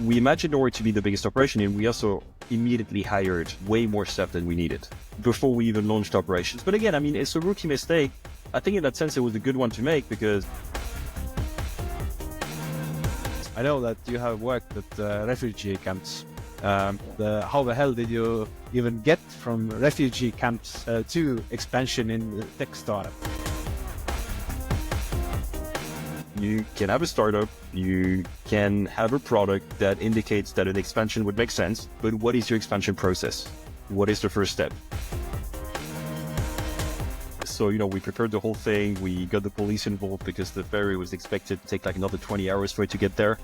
We imagined Norway to be the biggest operation, and we also immediately hired way more staff than we needed before we even launched operations. But again, I mean, it's a rookie mistake. I think in that sense, it was a good one to make because I know that you have worked at refugee camps. How the hell did you even get from refugee camps to expansion in the tech startup? you can have a startup, you can have a product that indicates that an expansion would make sense, but what is your expansion process? What is the first step? So, we prepared the whole thing. We got the police involved because the ferry was expected to take like another 20 hours for it to get there.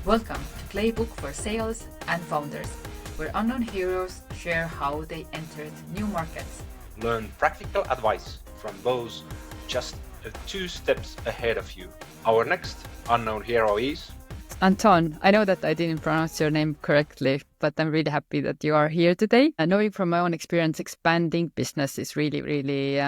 Welcome to Playbook for Sales and Founders, where unknown heroes share how they entered new markets. Learn practical advice from those just 2 steps ahead of you. Our next unknown hero is Anton, I know that I didn't pronounce your name correctly, but I'm really happy that you are here today. Knowing from my own experience, expanding business is really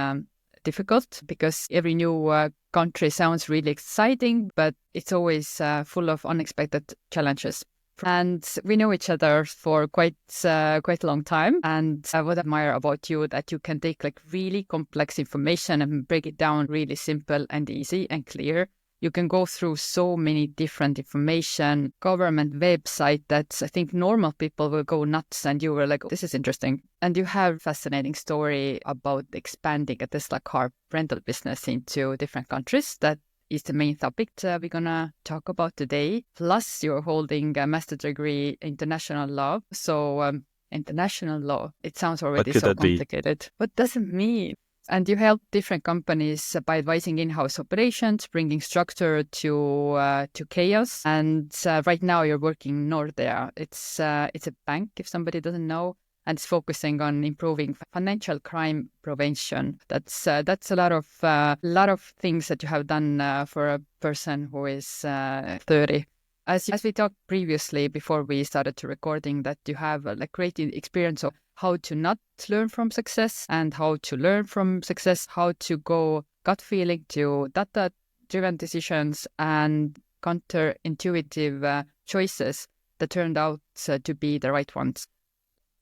difficult because every new country sounds really exciting, but it's always full of unexpected challenges. And we know each other for quite a long time. And I would admire about you that you can take like really complex information and break it down really simple and easy and clear. You can go through so many different information, government website that I think normal people will go nuts, and you were like, oh, this is interesting. And you have a fascinating story about expanding a Tesla car rental business into different countries. That is the main topic we're going to talk about today. Plus, you're holding a master's degree in international law. So international law, it sounds already so complicated. What does it mean? And you help different companies by advising in-house operations, bringing structure to chaos. And right now you're working in Nordea. It's a bank, if somebody doesn't know, and it's focusing on improving financial crime prevention. That's a lot of things that you have done for a person who is 30. As we talked previously before we started to recording, that you have a great experience of how to not learn from success and how to learn from success, how to go gut feeling to data-driven decisions and counterintuitive choices that turned out to be the right ones.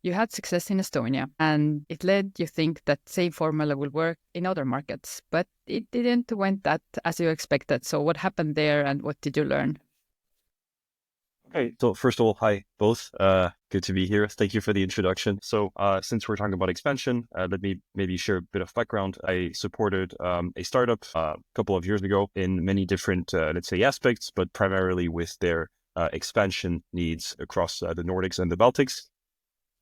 You had success in Estonia, and it led you think that same formula will work in other markets, but it didn't went that as you expected. So what happened there and what did you learn? Okay, so first of all, hi both. Good to be here. Thank you for the introduction. So since we're talking about expansion, let me maybe share a bit of background. I supported a startup a couple of years ago in many different, let's say, aspects, but primarily with their expansion needs across the Nordics and the Baltics,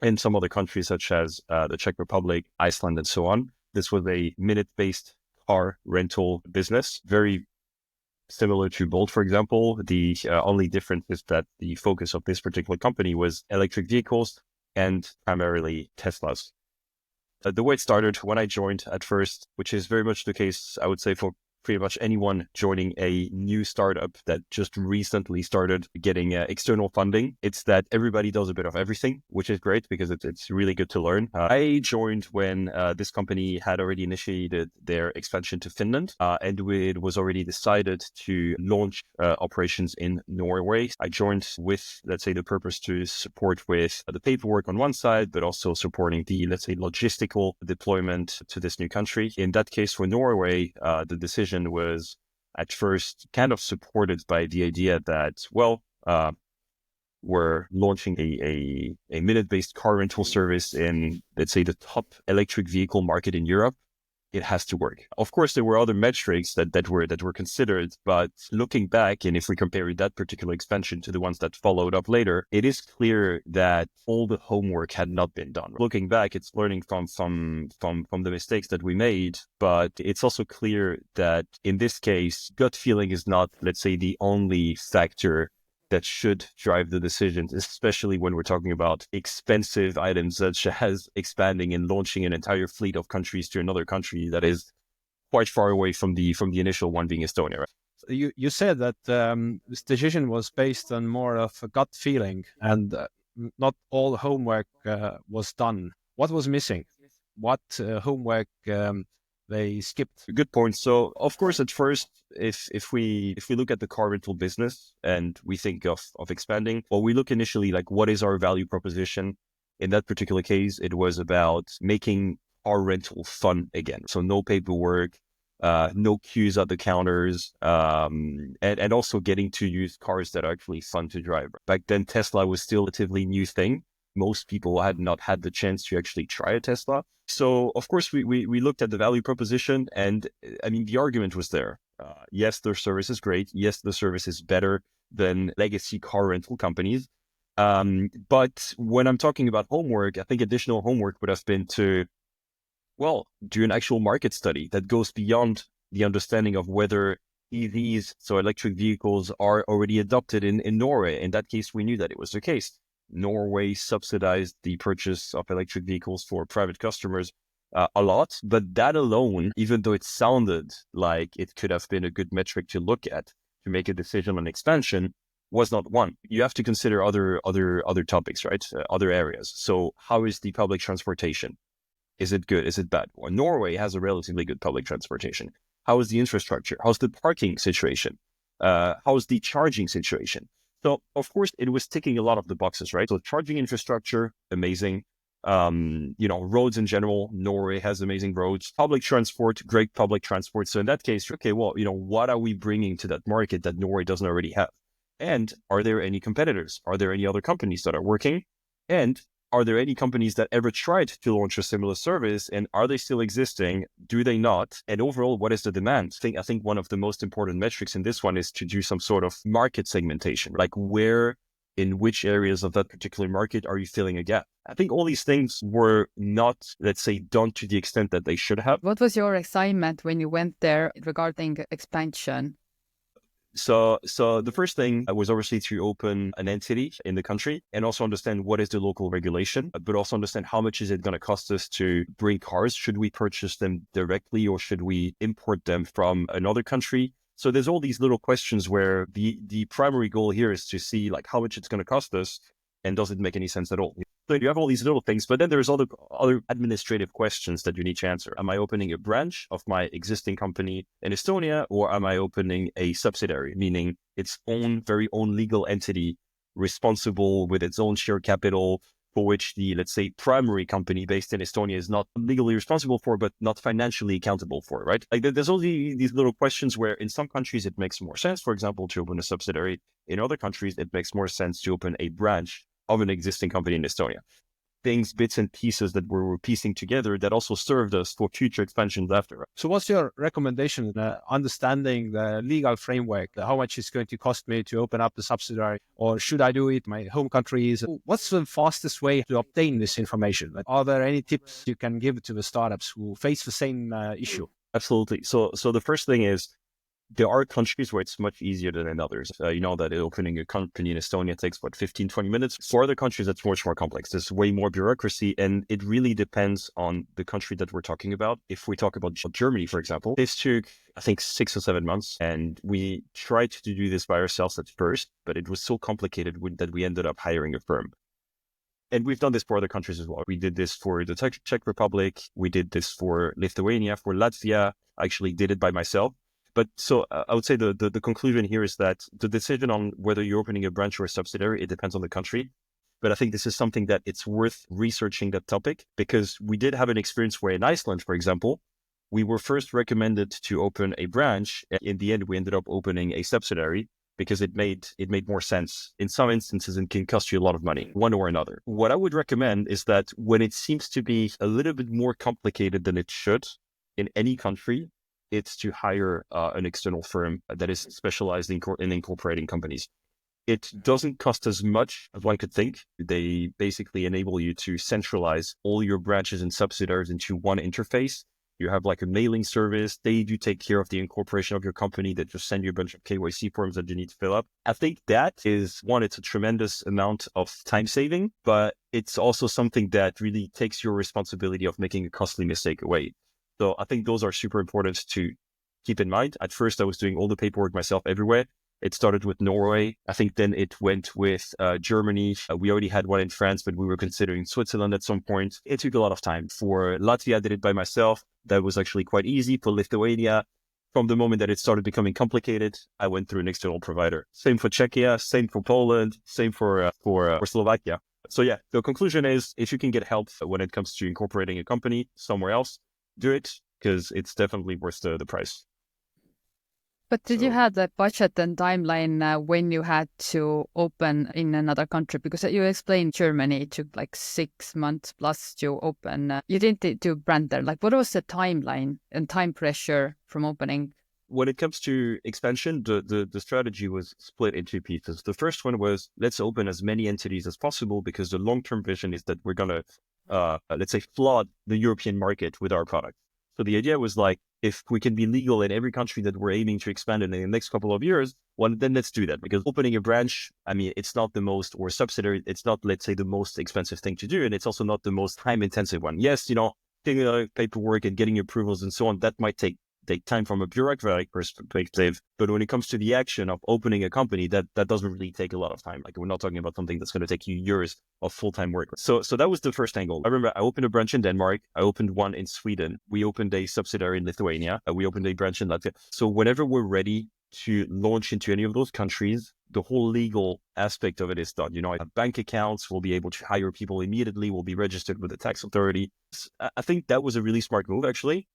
and some other countries such as the Czech Republic, Iceland, and so on. This was a minute-based car rental business, very similar to Bolt, for example. The only difference is that the focus of this particular company was electric vehicles and primarily Teslas. The way it started when I joined at first, which is very much the case, I would say, for pretty much anyone joining a new startup that just recently started getting external funding, it's that everybody does a bit of everything, which is great because it's really good to learn. I joined when this company had already initiated their expansion to Finland, and it was already decided to launch operations in Norway. I joined with, let's say, the purpose to support with the paperwork on one side, but also supporting the, let's say, logistical deployment to this new country. In that case, for Norway, the decision was at first kind of supported by the idea that, we're launching a minute-based car rental service in, let's say, the top electric vehicle market in Europe. It has to work. Of course, there were other metrics that were considered, but looking back, and if we compare that particular expansion to the ones that followed up later, it is clear that all the homework had not been done. Looking back, it's learning from the mistakes that we made, but it's also clear that in this case, gut feeling is not, let's say, the only factor that should drive the decisions, especially when we're talking about expensive items such as expanding and launching an entire fleet of countries to another country that is quite far away from the initial one being Estonia. Right? So you said that this decision was based on more of a gut feeling and not all homework was done. What was missing? What homework they skipped? Good point. So, of course, at first, if we look at the car rental business and we think of expanding, well, we look initially like what is our value proposition. In that particular case, it was about making car rental fun again. So no paperwork, no queues at the counters, and also getting to use cars that are actually fun to drive. Back then, Tesla was still a relatively new thing. Most people had not had the chance to actually try a Tesla. So, of course, we looked at the value proposition, and I mean, the argument was there. Yes, their service is great. Yes, the service is better than legacy car rental companies. But when I'm talking about homework, I think additional homework would have been to, well, do an actual market study that goes beyond the understanding of whether EVs, so electric vehicles, are already adopted in Norway. In that case, we knew that it was the case. Norway subsidized the purchase of electric vehicles for private customers a lot, but that alone, even though it sounded like it could have been a good metric to look at to make a decision on expansion, was not one. You have to consider other topics, right? Other areas. So how is the public transportation? Is it good? Is it bad? Well, Norway has a relatively good public transportation. How is the infrastructure? How's the parking situation? How's the charging situation? So, of course, it was ticking a lot of the boxes, right? So charging infrastructure, amazing. Roads in general, Norway has amazing roads. Public transport, great public transport. So in that case, okay, well, what are we bringing to that market that Norway doesn't already have? And are there any competitors? Are there any other companies that are working? And are there any companies that ever tried to launch a similar service? And are they still existing? Do they not? And overall, what is the demand? I think one of the most important metrics in this one is to do some sort of market segmentation, like in which areas of that particular market are you filling a gap? I think all these things were not, let's say, done to the extent that they should have. What was your excitement when you went there regarding expansion? So the first thing was obviously to open an entity in the country and also understand what is the local regulation, but also understand how much is it going to cost us to bring cars? Should we purchase them directly or should we import them from another country? So there's all these little questions where the primary goal here is to see like how much it's going to cost us and does it make any sense at all? So you have all these little things, but then there's other administrative questions that you need to answer. Am I opening a branch of my existing company in Estonia, or am I opening a subsidiary, meaning its very own legal entity responsible with its own share capital, for which the, let's say, primary company based in Estonia is not legally responsible for, but not financially accountable for, right? Like there's all these little questions where in some countries it makes more sense, for example, to open a subsidiary. In other countries, it makes more sense to open a branch of an existing company in Estonia. Things, bits and pieces that we were piecing together that also served us for future expansions after. So what's your recommendation, understanding the legal framework, how much it's going to cost me to open up the subsidiary, or should I do it my home countries? What's the fastest way to obtain this information? Are there any tips you can give to the startups who face the same issue? Absolutely. So the first thing is, there are countries where it's much easier than in others. That opening a company in Estonia takes, 15, 20 minutes. For other countries, it's much more complex. There's way more bureaucracy, and it really depends on the country that we're talking about. If we talk about Germany, for example, this took, I think, 6 or 7 months, and we tried to do this by ourselves at first, but it was so complicated that we ended up hiring a firm. And we've done this for other countries as well. We did this for the Czech Republic. We did this for Lithuania, for Latvia. I actually did it by myself. But so I would say the conclusion here is that the decision on whether you're opening a branch or a subsidiary, it depends on the country. But I think this is something that it's worth researching that topic, because we did have an experience where in Iceland, for example, we were first recommended to open a branch. In the end, we ended up opening a subsidiary because it made more sense. In some instances, it can cost you a lot of money, one or another. What I would recommend is that when it seems to be a little bit more complicated than it should in any country, it's to hire an external firm that is specialized in incorporating companies. It doesn't cost as much as one could think. They basically enable you to centralize all your branches and subsidiaries into one interface. You have like a mailing service. They do take care of the incorporation of your company. That just send you a bunch of KYC forms that you need to fill up. I think that is one, it's a tremendous amount of time saving, but it's also something that really takes your responsibility of making a costly mistake away. So I think those are super important to keep in mind. At first, I was doing all the paperwork myself everywhere. It started with Norway. I think then it went with Germany. We already had one in France, but we were considering Switzerland at some point. It took a lot of time. For Latvia, I did it by myself. That was actually quite easy. For Lithuania, from the moment that it started becoming complicated, I went through an external provider. Same for Czechia, same for Poland, same for Slovakia. So yeah, the conclusion is if you can get help when it comes to incorporating a company somewhere else, do it, because it's definitely worth the price. But did you have the budget and timeline when you had to open in another country? Because you explained Germany, it took like 6 months plus to open. You didn't do brand there. Like, what was the timeline and time pressure from opening? When it comes to expansion, the strategy was split into pieces. The first one was, let's open as many entities as possible, because the long-term vision is that we're going to, let's say, flood the European market with our product. So the idea was like, if we can be legal in every country that we're aiming to expand in the next couple of years, well, then let's do that. Because opening a branch, I mean, it's not the most, or subsidiary, it's not, let's say, the most expensive thing to do. And it's also not the most time-intensive one. Yes, taking paperwork and getting approvals and so on, that might take time from a bureaucratic perspective. But when it comes to the action of opening a company, that doesn't really take a lot of time. Like, we're not talking about something that's going to take you years of full-time work. So that was the first angle. I remember I opened a branch in Denmark. I opened one in Sweden. We opened a subsidiary in Lithuania. We opened a branch in Latvia. So whenever we're ready to launch into any of those countries, the whole legal aspect of it is done. Bank accounts, we'll be able to hire people immediately. We'll be registered with the tax authority. I think that was a really smart move, actually,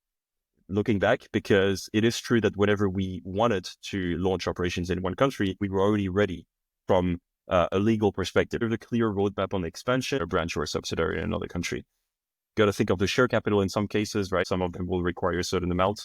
looking back, because it is true that whenever we wanted to launch operations in one country, we were already ready from a legal perspective. There's a clear roadmap on the expansion, a branch or a subsidiary in another country. Got to think of the share capital in some cases, right? Some of them will require a certain amount,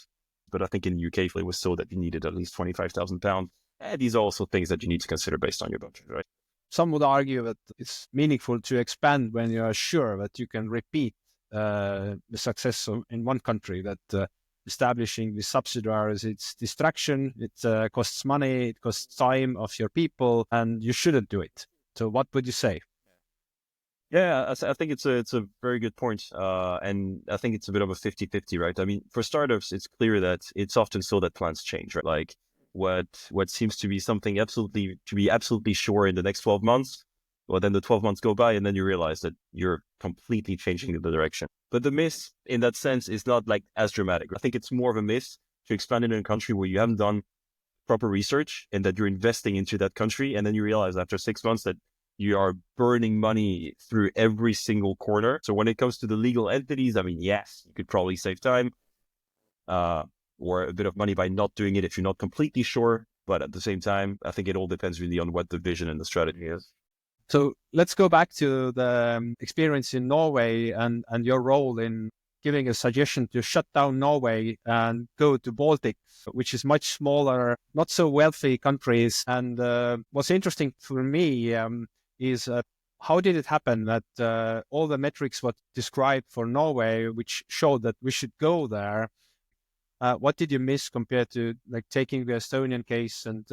but I think in the UK, it was so that you needed at least £25,000. These are also things that you need to consider based on your budget, right? Some would argue that it's meaningful to expand when you are sure that you can repeat the success in one country, that establishing the subsidiaries, it's distraction, it costs money, it costs time of your people, and you shouldn't do it. So what would you say? Yeah, I think it's a very good point. And I think it's a bit of a 50-50, right? I mean, for startups, it's clear that it's often so that plans change, right? Like what seems to be something absolutely sure in the next 12 months, well, then the 12 months go by and then you realize that you're completely changing the direction. But the miss in that sense is not like as dramatic. I think it's more of a miss to expand in a country where you haven't done proper research and that you're investing into that country. And then you realize after 6 months that you are burning money through every single corner. So when it comes to the legal entities, I mean, yes, you could probably save time or a bit of money by not doing it if you're not completely sure. But at the same time, I think it all depends really on what the vision and the strategy is. So let's go back to the experience in Norway and your role in giving a suggestion to shut down Norway and go to Baltics, which is much smaller, not so wealthy countries. And what's interesting for me is how did it happen that all the metrics were described for Norway, which showed that we should go there? What did you miss compared to like taking the Estonian case and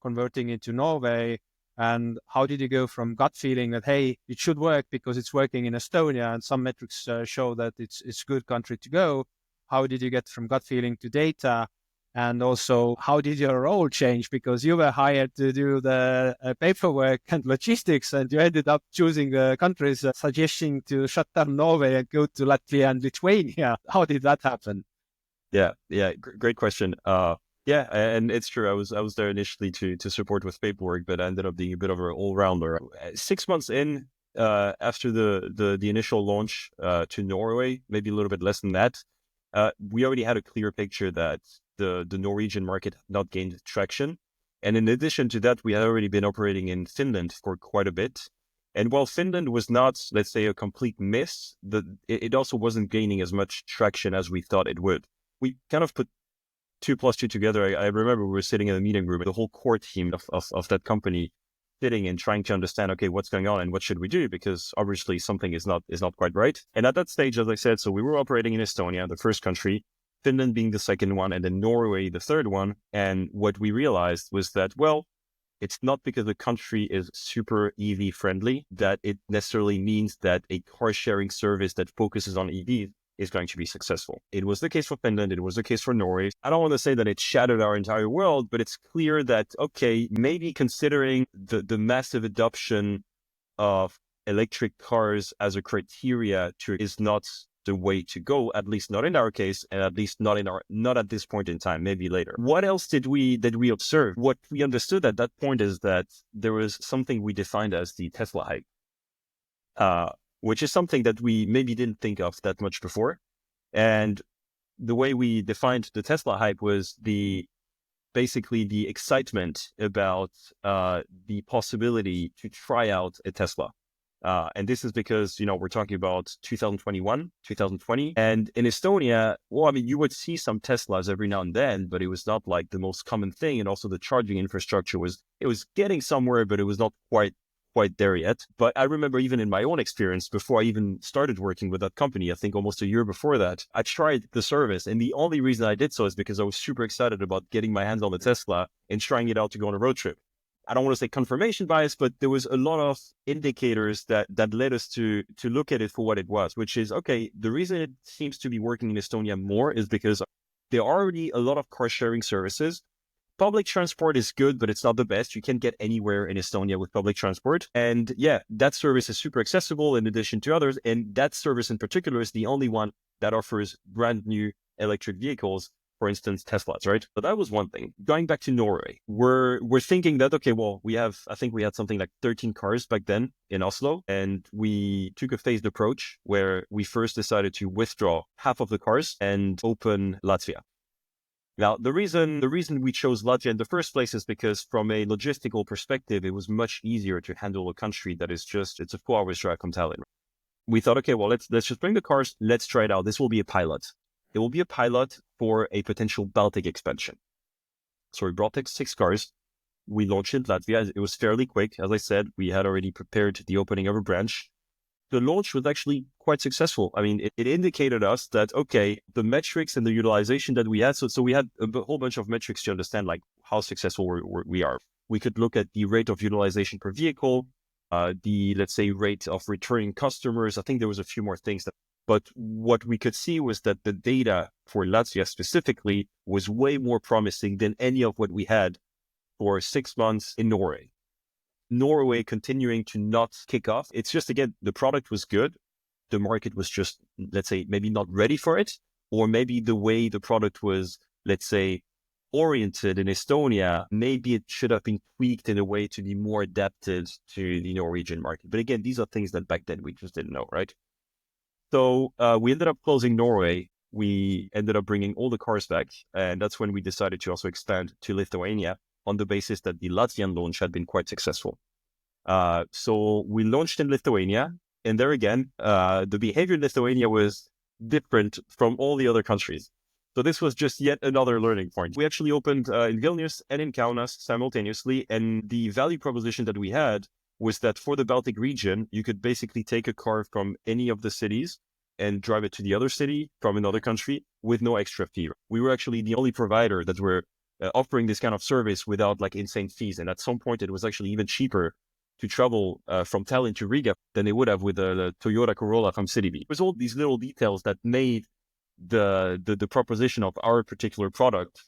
converting it to Norway? And how did you go from gut feeling that, hey, it should work because it's working in Estonia and some metrics show that it's a good country to go? How did you get from gut feeling to data? And also, how did your role change? Because you were hired to do the paperwork and logistics, and you ended up choosing the countries, suggesting to shut down Norway and go to Latvia and Lithuania. How did that happen? Yeah, great question. Yeah, and it's true. I was there initially to support with paperwork, but I ended up being a bit of an all-rounder. 6 months in, after the initial launch to Norway, maybe a little bit less than that, we already had a clear picture that the Norwegian market had not gained traction. And in addition to that, we had already been operating in Finland for quite a bit. And while Finland was not, let's say, a complete miss, it also wasn't gaining as much traction as we thought it would. We kind of put 2 plus 2 together. I remember we were sitting in a meeting room, the whole core team of that company sitting and trying to understand, okay, what's going on and what should we do? Because obviously something is not quite right. And at that stage, as I said, so we were operating in Estonia, the first country, Finland being the second one, and then Norway, the third one. And what we realized was that, well, it's not because the country is super EV friendly that it necessarily means that a car sharing service that focuses on EVs is going to be successful. It was the case for Finland. It was the case for Norway. I don't want to say that it shattered our entire world, but it's clear that, okay, maybe considering the massive adoption of electric cars as a criteria is not the way to go, at least not in our case, and at least not at this point in time, maybe later. What else did we observe? What we understood at that point is that there was something we defined as the Tesla hype, which is something that we maybe didn't think of that much before. And the way we defined the Tesla hype was basically the excitement about the possibility to try out a Tesla. And this is because, we're talking about 2021, 2020. And in Estonia, well, I mean, you would see some Teslas every now and then, but it was not like the most common thing. And also the charging infrastructure was getting somewhere, but it was not quite there yet. But I remember even in my own experience, before I even started working with that company, I think almost a year before that, I tried the service. And the only reason I did so is because I was super excited about getting my hands on the Tesla and trying it out to go on a road trip. I don't want to say confirmation bias, but there was a lot of indicators that led us to look at it for what it was, which is, okay, the reason it seems to be working in Estonia more is because there are already a lot of car sharing services. Public transport is good, but it's not the best. You can't get anywhere in Estonia with public transport. And yeah, that service is super accessible in addition to others. And that service in particular is the only one that offers brand new electric vehicles, for instance, Teslas, right? But that was one thing. Going back to Norway, we're thinking that, okay, well, I think we had something like 13 cars back then in Oslo, and we took a phased approach where we first decided to withdraw half of the cars and open Latvia. Now, the reason we chose Latvia in the first place is because from a logistical perspective, it was much easier to handle a country that is it's a 4 hours drive from Tallinn. We thought, okay, well, let's just bring the cars. Let's try it out. This will be a pilot. It will be a pilot for a potential Baltic expansion. So we brought 6 cars. We launched in Latvia. It was fairly quick. As I said, we had already prepared the opening of a branch. The launch was actually quite successful. I mean, it indicated us that, okay, the metrics and the utilization that we had, so we had a whole bunch of metrics to understand like how successful we are. We could look at the rate of utilization per vehicle, the, let's say, rate of returning customers. I think there was a few more things but what we could see was that the data for Latvia specifically was way more promising than any of what we had for 6 months in Norway. Norway continuing to not kick off. It's just, again, the product was good. The market was just, let's say, maybe not ready for it, or maybe the way the product was, let's say, oriented in Estonia, maybe it should have been tweaked in a way to be more adapted to the Norwegian market. But again, these are things that back then we just didn't know, right? So we ended up closing Norway. We ended up bringing all the cars back. And that's when we decided to also expand to Lithuania on the basis that the Latvian launch had been quite successful. So we launched in Lithuania. And there again, the behavior in Lithuania was different from all the other countries. So this was just yet another learning point. We actually opened in Vilnius and in Kaunas simultaneously. And the value proposition that we had was that for the Baltic region, you could basically take a car from any of the cities and drive it to the other city from another country with no extra fee. We were actually the only provider that were offering this kind of service without like insane fees. And at some point, it was actually even cheaper to travel from Tallinn to Riga than they would have with a Toyota Corolla from City. It was all these little details that made the proposition of our particular product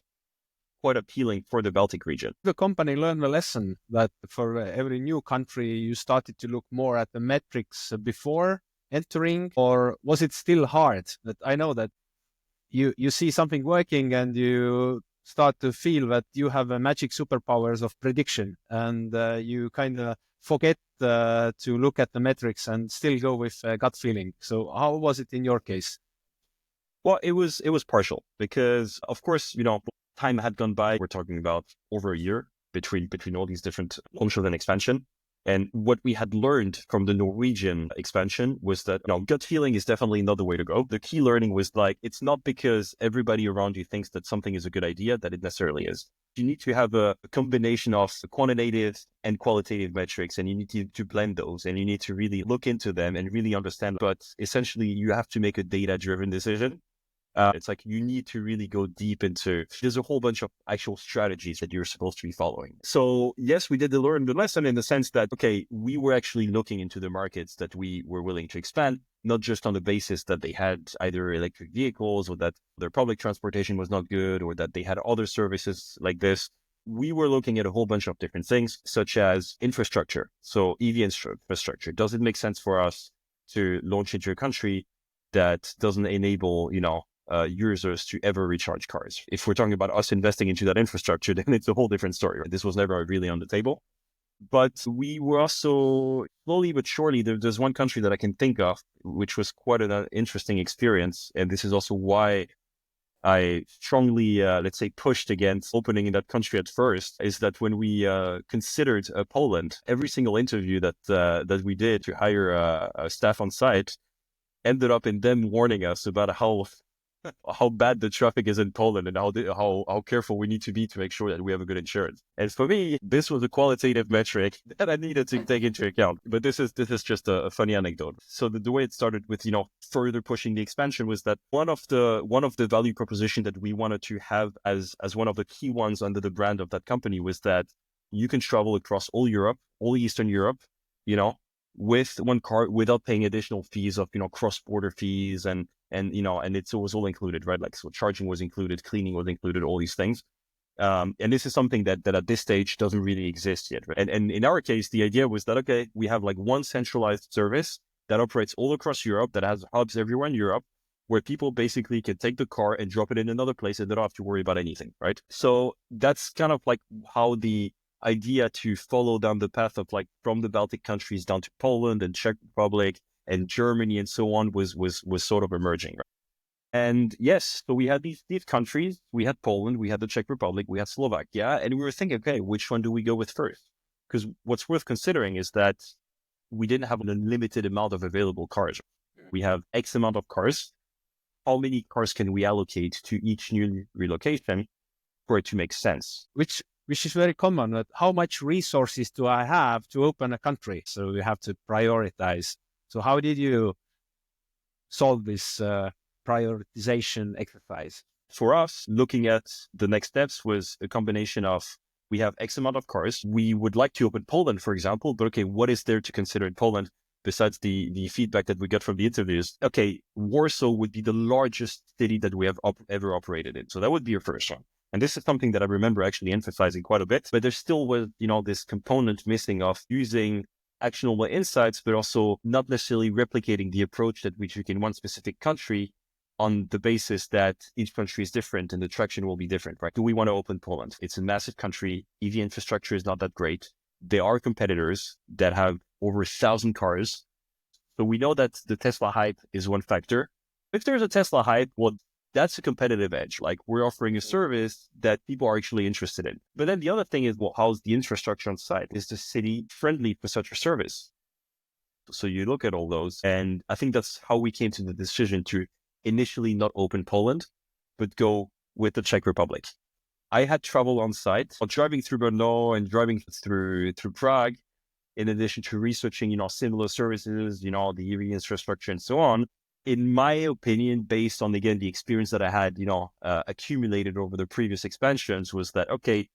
quite appealing for the Baltic region. The company learned a lesson that for every new country, you started to look more at the metrics before entering, or was it still hard? That I know that you see something working and you start to feel that you have a magic superpowers of prediction, and you kind of forget to look at the metrics and still go with gut feeling. So how was it in your case? Well, it was partial because, of course, time had gone by. We're talking about over a year between all these different launches and expansion. And what we had learned from the Norwegian expansion was that gut feeling is definitely not the way to go. The key learning was like, it's not because everybody around you thinks that something is a good idea that it necessarily is. You need to have a combination of quantitative and qualitative metrics, and you need to blend those, and you need to really look into them and really understand. But essentially, you have to make a data-driven decision. It's like you need to really go deep into, there's a whole bunch of actual strategies that you're supposed to be following. So yes, we did learn the lesson in the sense that, okay, we were actually looking into the markets that we were willing to expand, not just on the basis that they had either electric vehicles or that their public transportation was not good or that they had other services like this. We were looking at a whole bunch of different things, such as infrastructure. So EV infrastructure. Does it make sense for us to launch into a country that doesn't enable, users to ever recharge cars? If we're talking about us investing into that infrastructure, then it's a whole different story. This was never really on the table. But we were also slowly but surely, there's one country that I can think of, which was quite an interesting experience. And this is also why I strongly, let's say, pushed against opening in that country at first, is that when we considered Poland, every single interview that we did to hire staff on site ended up in them warning us about how bad the traffic is in Poland and how careful we need to be to make sure that we have a good insurance. And for me, this was a qualitative metric that I needed to take into account. But this is just a funny anecdote. So the way it started with, further pushing the expansion was that one of the value proposition that we wanted to have as one of the key ones under the brand of that company was that you can travel across all Europe, all Eastern Europe, with one car without paying additional fees of, cross-border fees and it was all included, right? Like, so charging was included, cleaning was included, all these things. And this is something that at this stage doesn't really exist yet. Right? And in our case, the idea was that, okay, we have like one centralized service that operates all across Europe, that has hubs everywhere in Europe, where people basically can take the car and drop it in another place and they don't have to worry about anything, right? So that's kind of like how the idea to follow down the path of like from the Baltic countries down to Poland and Czech Republic and Germany and so on was sort of emerging. Right? And yes, so we had these countries, we had Poland, we had the Czech Republic, we had Slovakia, and we were thinking, okay, which one do we go with first? Because what's worth considering is that we didn't have an unlimited amount of available cars. We have X amount of cars. How many cars can we allocate to each new relocation for it to make sense? Which is very common. How much resources do I have to open a country? So we have to prioritize. So how did you solve this prioritization exercise? For us, looking at the next steps was a combination of, we have X amount of cars. We would like to open Poland, for example, but okay, what is there to consider in Poland besides the feedback that we got from the interviews? Okay, Warsaw would be the largest city that we have ever operated in. So that would be your first one. And this is something that I remember actually emphasizing quite a bit, but there still was, this component missing of using actionable insights, but also not necessarily replicating the approach that we took in one specific country on the basis that each country is different and the traction will be different, right? Do we want to open Poland? It's a massive country. EV infrastructure is not that great. There are competitors that have over 1,000 cars. So we know that the Tesla hype is one factor. If there's a Tesla hype, well, that's a competitive edge. Like, we're offering a service that people are actually interested in. But then the other thing is, well, how's the infrastructure on site? Is the city friendly for such a service? So you look at all those, and I think that's how we came to the decision to initially not open Poland, but go with the Czech Republic. I had travel on site, driving through Brno and driving through Prague, in addition to researching, similar services, the EV infrastructure and so on. In my opinion, based on, again, the experience that I had, accumulated over the previous expansions, was that, okay,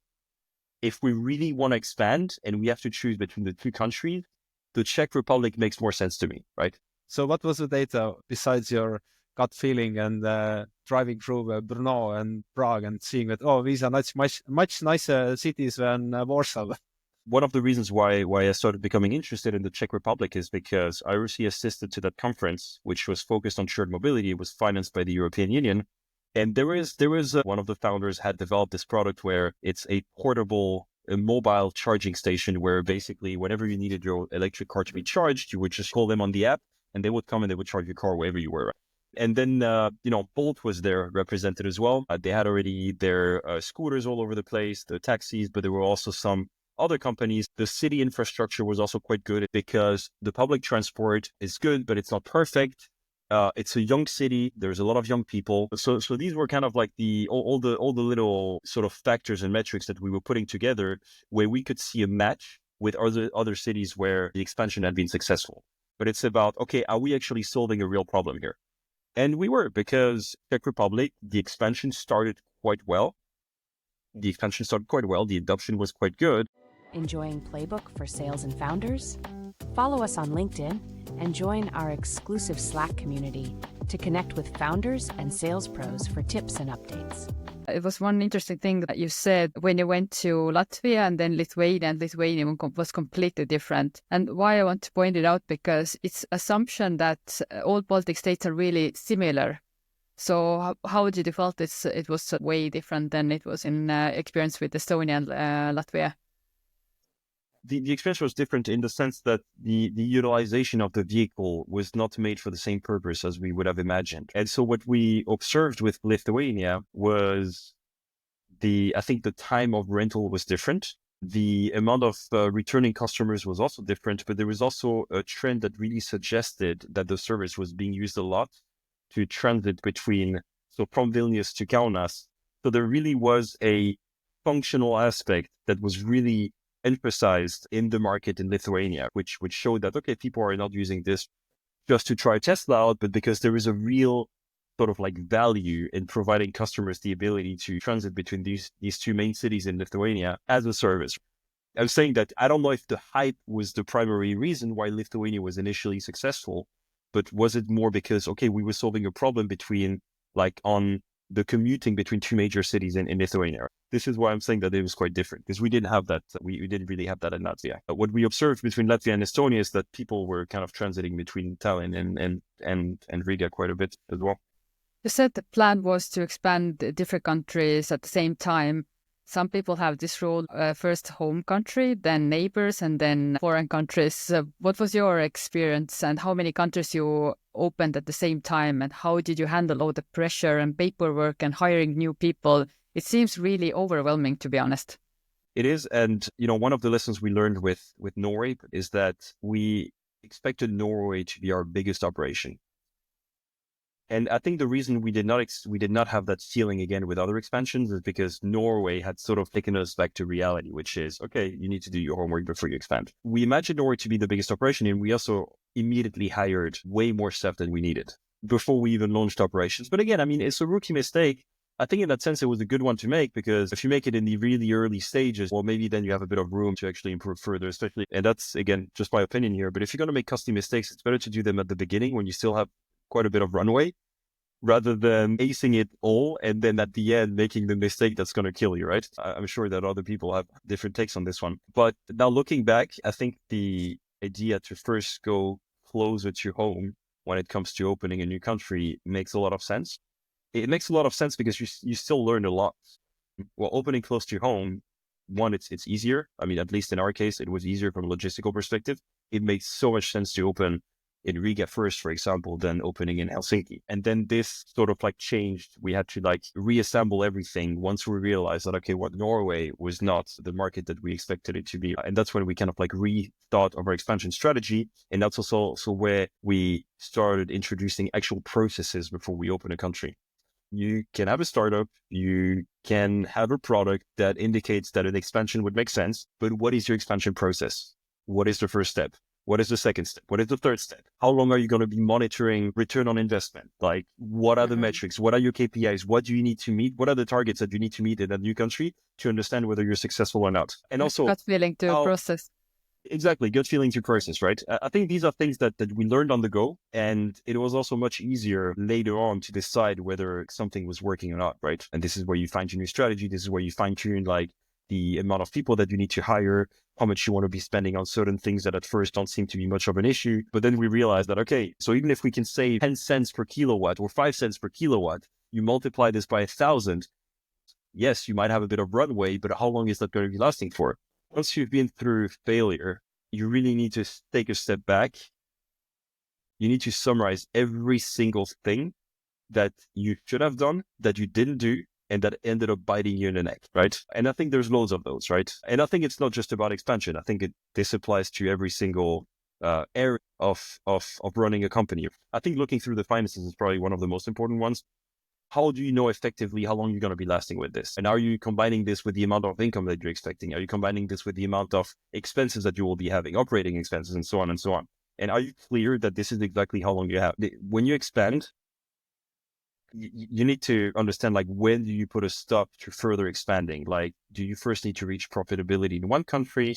if we really want to expand and we have to choose between the two countries, the Czech Republic makes more sense to me, right? So what was the data besides your gut feeling and driving through Brno and Prague and seeing that, these are much nicer cities than Warsaw? One of the reasons why I started becoming interested in the Czech Republic is because I recently assisted to that conference, which was focused on shared mobility. It was financed by the European Union. And there was one of the founders had developed this product where it's a portable, a mobile charging station where basically whenever you needed your electric car to be charged, you would just call them on the app and they would come and they would charge your car wherever you were. And then, Bolt was there represented as well. They had already their scooters all over the place, the taxis, but there were also some other companies. The city infrastructure was also quite good because the public transport is good, but it's not perfect. It's a young city. There's a lot of young people. So these were kind of like all the little sort of factors and metrics that we were putting together where we could see a match with other cities where the expansion had been successful. But it's about, okay, are we actually solving a real problem here? And we were, because Czech Republic, the expansion started quite well. The adoption was quite good. Enjoying Playbook for sales and founders? Follow us on LinkedIn and join our exclusive Slack community to connect with founders and sales pros for tips and updates. It was one interesting thing that you said when you went to Latvia and then Lithuania, and Lithuania was completely different. And why I want to point it out, because it's assumption that all Baltic states are really similar. So how did you felt it was way different than it was in experience with Estonia and Latvia? The experience was different in the sense that the utilization of the vehicle was not made for the same purpose as we would have imagined. And so what we observed with Lithuania was I think the time of rental was different. The amount of returning customers was also different, but there was also a trend that really suggested that the service was being used a lot to transit from Vilnius to Kaunas. So there really was a functional aspect that was really emphasized in the market in Lithuania, which showed that, okay, people are not using this just to try Tesla out, but because there is a real sort of like value in providing customers the ability to transit between these two main cities in Lithuania as a service. I'm saying that I don't know if the hype was the primary reason why Lithuania was initially successful, but was it more because, okay, we were solving a problem on the commuting between two major cities in Lithuania. This is why I'm saying that it was quite different, because we didn't have that. We didn't really have that in Latvia. But what we observed between Latvia and Estonia is that people were kind of transiting between Tallinn and Riga quite a bit as well. You said the plan was to expand different countries at the same time. Some people have this rule, first home country, then neighbors, and then foreign countries. What was your experience, and how many countries you opened at the same time, and how did you handle all the pressure and paperwork and hiring new people? It seems really overwhelming, to be honest. It is. And, one of the lessons we learned with Norway is that we expected Norway to be our biggest operation. And I think the reason we did not have that feeling again with other expansions is because Norway had sort of taken us back to reality, which is, okay, you need to do your homework before you expand. We imagined Norway to be the biggest operation, and we also immediately hired way more staff than we needed before we even launched operations. But again, I mean, it's a rookie mistake. I think in that sense, it was a good one to make, because if you make it in the really early stages, well, maybe then you have a bit of room to actually improve further, especially, and that's, again, just my opinion here, but if you're going to make costly mistakes, it's better to do them at the beginning when you still have quite a bit of runway, rather than acing it all and then at the end making the mistake that's going to kill you, right? I'm sure that other people have different takes on this one. But now looking back, I think the idea to first go closer to home when it comes to opening a new country makes a lot of sense. It makes a lot of sense because you still learn a lot. Well, opening close to home, one, it's easier. I mean, at least in our case, it was easier from a logistical perspective. It made so much sense to open in Riga first, for example, than opening in Helsinki. And then this sort of changed. We had to reassemble everything once we realized that, okay, what Norway was not the market that we expected it to be. And that's when we kind of rethought of our expansion strategy. And that's also where we started introducing actual processes before we open a country. You can have a startup, you can have a product that indicates that an expansion would make sense, but what is your expansion process? What is the first step? What is the second step? What is the third step? How long are you going to be monitoring return on investment? What are the metrics? What are your KPIs? What do you need to meet? What are the targets that you need to meet in a new country to understand whether you're successful or not? And also, gut feeling to process. Exactly, gut feeling to process, right? I think these are things that we learned on the go, and it was also much easier later on to decide whether something was working or not, right? And this is where you fine-tune your strategy. This is where you fine-tune the amount of people that you need to hire, how much you want to be spending on certain things that at first don't seem to be much of an issue. But then we realized that, okay, so even if we can save 10 cents per kilowatt or 5 cents per kilowatt, you multiply this by 1,000, yes, you might have a bit of runway, but how long is that going to be lasting for? Once you've been through failure, you really need to take a step back. You need to summarize every single thing that you should have done, that you didn't do, and that ended up biting you in the neck, right? And I think there's loads of those, right? And I think it's not just about expansion. I think this applies to every single area of running a company. I think looking through the finances is probably one of the most important ones. How do you know effectively how long you're going to be lasting with this? And are you combining this with the amount of income that you're expecting? Are you combining this with the amount of expenses that you will be having, operating expenses, and so on and so on? And are you clear that this is exactly how long you have? When you expand, you need to understand, like, when do you put a stop to further expanding? Like, do you first need to reach profitability in one country?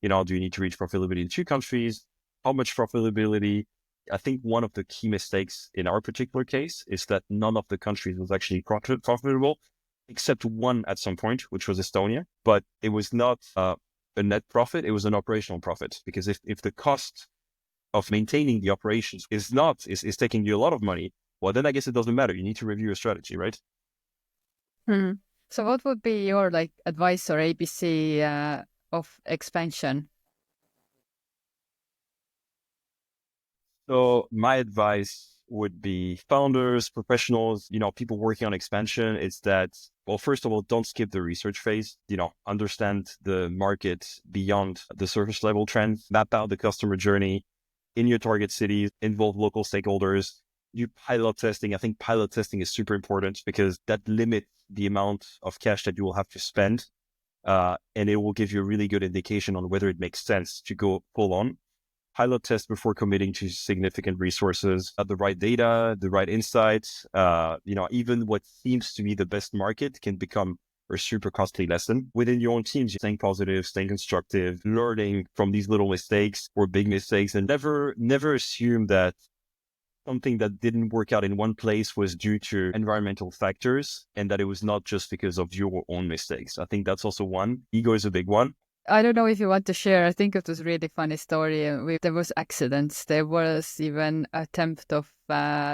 Do you need to reach profitability in two countries? How much profitability? I think one of the key mistakes in our particular case is that none of the countries was actually profitable, except one at some point, which was Estonia. But it was not a net profit; it was an operational profit. Because if the cost of maintaining the operations is taking you a lot of money, well, then I guess it doesn't matter. You need to review your strategy, right? So what would be your advice or ABC of expansion? So my advice would be founders, professionals, people working on expansion, is that, well, first of all, don't skip the research phase, understand the market beyond the surface level trends, map out the customer journey in your target cities, involve local stakeholders, do pilot testing. I think pilot testing is super important because that limits the amount of cash that you will have to spend. And it will give you a really good indication on whether it makes sense to go full on. Pilot test before committing to significant resources, the right data, the right insights. Even what seems to be the best market can become a super costly lesson. Within your own teams, staying positive, staying constructive, learning from these little mistakes or big mistakes, and never assume that something that didn't work out in one place was due to environmental factors and that it was not just because of your own mistakes. I think that's also one. Ego is a big one. I don't know if you want to share. I think it was a really funny story. There was accidents. There was even attempt of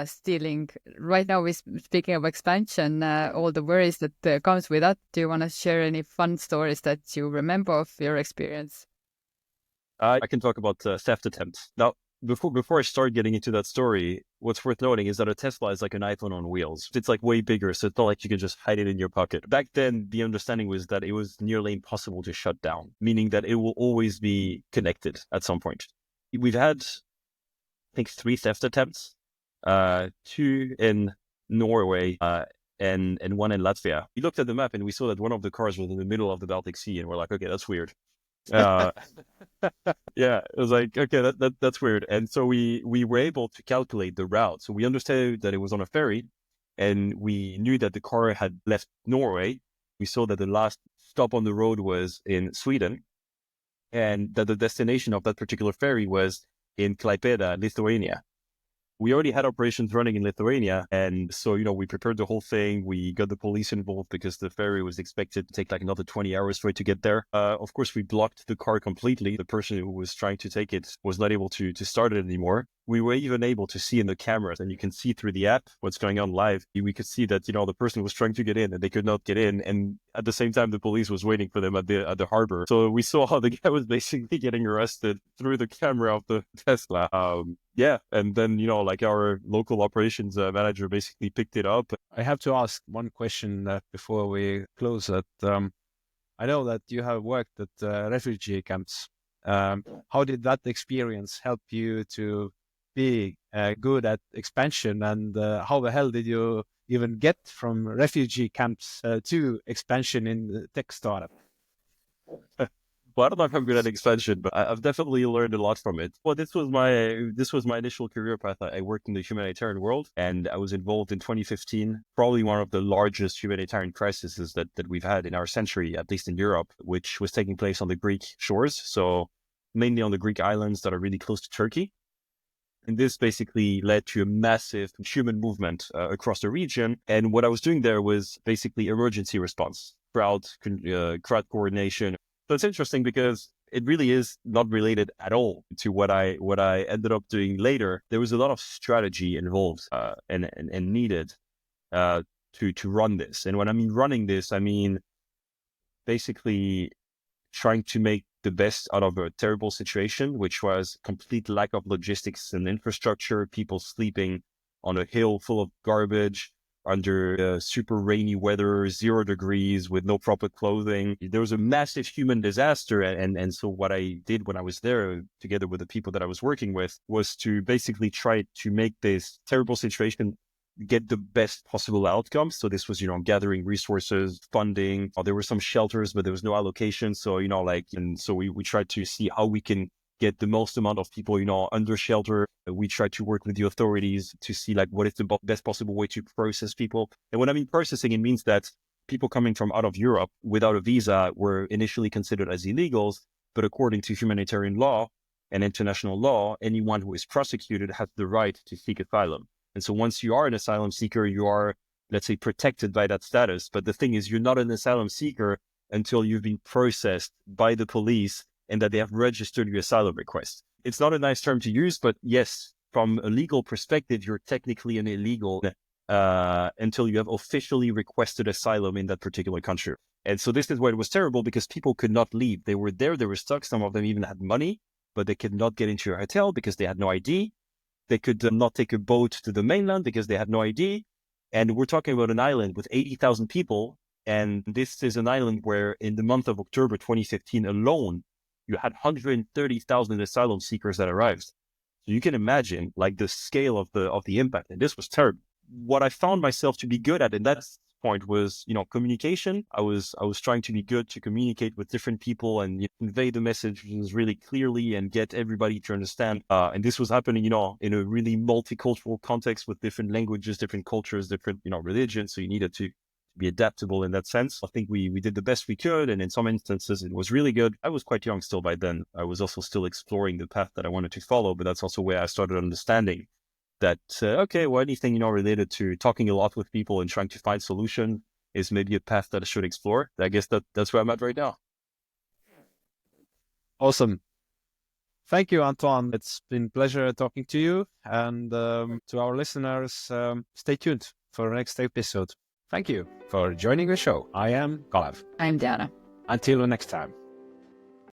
stealing. Right now, we're speaking of expansion, all the worries that comes with that. Do you want to share any fun stories that you remember of your experience? I can talk about theft attempts. Now, before I start getting into that story, what's worth noting is that a Tesla is like an iPhone on wheels. It's like way bigger, so it's not like you can just hide it in your pocket. Back then, the understanding was that it was nearly impossible to shut down, meaning that it will always be connected at some point. We've had, I think, 3 theft attempts, 2 in Norway and 1 in Latvia. We looked at the map and we saw that one of the cars was in the middle of the Baltic Sea, and we're like, okay, that's weird. Yeah, it was like, okay, that's weird. And so we were able to calculate the route. So we understood that it was on a ferry, and we knew that the car had left Norway. We saw that the last stop on the road was in Sweden, and that the destination of that particular ferry was in Klaipėda, Lithuania. We already had operations running in Lithuania. And so, we prepared the whole thing. We got the police involved because the ferry was expected to take like another 20 hours for it to get there. Of course, we blocked the car completely. The person who was trying to take it was not able to start it anymore. We were even able to see in the cameras, and you can see through the app what's going on live. We could see that, the person was trying to get in and they could not get in. And at the same time, the police was waiting for them at the harbor. So we saw how the guy was basically getting arrested through the camera of the Tesla. Yeah. And then, our local operations manager basically picked it up. I have to ask one question before we close it. I know that you have worked at refugee camps. How did that experience help you to be good at expansion? And how the hell did you even get from refugee camps to expansion in the tech startup? Well, I don't know if I'm good at expansion, but I've definitely learned a lot from it. Well, this was my initial career path. I worked in the humanitarian world, and I was involved in 2015, probably one of the largest humanitarian crises that we've had in our century, at least in Europe, which was taking place on the Greek shores. So mainly on the Greek islands that are really close to Turkey. And this basically led to a massive human movement across the region. And what I was doing there was basically emergency response, crowd coordination. So it's interesting because it really is not related at all to what I ended up doing later. There was a lot of strategy involved and needed to run this. And when I mean running this, I mean basically trying to make the best out of a terrible situation, which was complete lack of logistics and infrastructure, people sleeping on a hill full of garbage, under super rainy weather, 0 degrees with no proper clothing. There was a massive human disaster. And so what I did when I was there, together with the people that I was working with, was to basically try to make this terrible situation get the best possible outcome. So this was, gathering resources, funding. There were some shelters, but there was no allocation. So, and so we tried to see how we can get the most amount of people, under shelter. We try to work with the authorities to see like what is the best possible way to process people. And when I mean processing, it means that people coming from out of Europe without a visa were initially considered as illegals, but according to humanitarian law and international law, anyone who is prosecuted has the right to seek asylum. And so once you are an asylum seeker, you are, let's say, protected by that status. But the thing is, you're not an asylum seeker until you've been processed by the police and that they have registered your asylum request. It's not a nice term to use, but yes, from a legal perspective, you're technically an illegal until you have officially requested asylum in that particular country. And so this is where it was terrible because people could not leave. They were there, they were stuck. Some of them even had money, but they could not get into a hotel because they had no ID. They could not take a boat to the mainland because they had no ID. And we're talking about an island with 80,000 people. And this is an island where in the month of October 2015 alone, you had 130,000 asylum seekers that arrived. So you can imagine like the scale of the impact. And this was terrible. What I found myself to be good at in that point was, communication. I was trying to be good to communicate with different people and convey the messages really clearly and get everybody to understand. And this was happening, in a really multicultural context with different languages, different cultures, different, religions. So you needed to be adaptable in that sense. I think we did the best we could. And in some instances, it was really good. I was quite young still by then. I was also still exploring the path that I wanted to follow, but that's also where I started understanding that, anything, related to talking a lot with people and trying to find solution is maybe a path that I should explore. I guess that's where I'm at right now. Awesome. Thank you, Antoine. It's been a pleasure talking to you. And to our listeners, stay tuned for the next episode. Thank you for joining the show. I am Kalev. I'm Diana. Until next time.